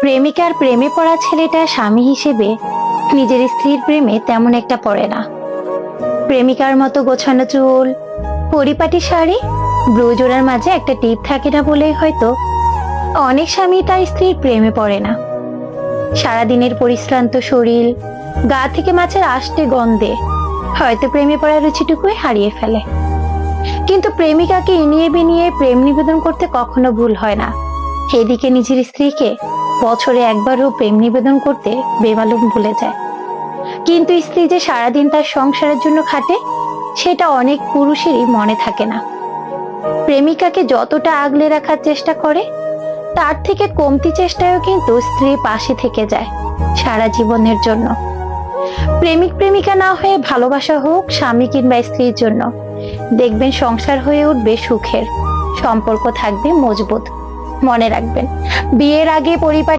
প্রেমিকার প্রেমে পড়া ছেলেটা স্বামী হিসেবে নিজের স্ত্রীর প্রেমে তেমন একটা পড়ে না। প্রেমিকার মতো গোছানো চুল, পরিপাটি শাড়ি, ব্রুজোড়ার মাঝে একটা টিপ থাকে না বলেই হয়তো অনেক স্বামী তার স্ত্রীর প্রেমে পড়ে না। সারাদিনের পরিশ্রান্ত শরীর, গা থেকে মাছের আষ্টে গন্ধে হয়তো প্রেমে পড়ার রুচিটুকুই হারিয়ে ফেলে। কিন্তু প্রেমিকাকে ইনিয়ে বিনিয়ে প্রেম নিবেদন করতে কখনো ভুল হয় না। এদিকে নিজের স্ত্রীকে বছরে একবারও প্রেম নিবেদন করতে বেমালুম ভুলে যায়। কিন্তু স্ত্রী যে সারাদিন তার সংসারের জন্য খাটে, সেটা অনেক পুরুষেরই মনে থাকে না। প্রেমিকাকে যতটা আগলে রাখার চেষ্টা করে, তার থেকে কমতি চেষ্টায়ও কিন্তু স্ত্রী পাশে থেকে যায় সারা জীবনের জন্য। প্রেমিক প্রেমিকা না হয়ে ভালোবাসা হোক স্বামী কিংবা স্ত্রীর জন্য, দেখবেন সংসার হয়ে উঠবে সুখের, সম্পর্ক থাকবে মজবুত। মনে রাখবেন, বিয়ের আগে পরিবার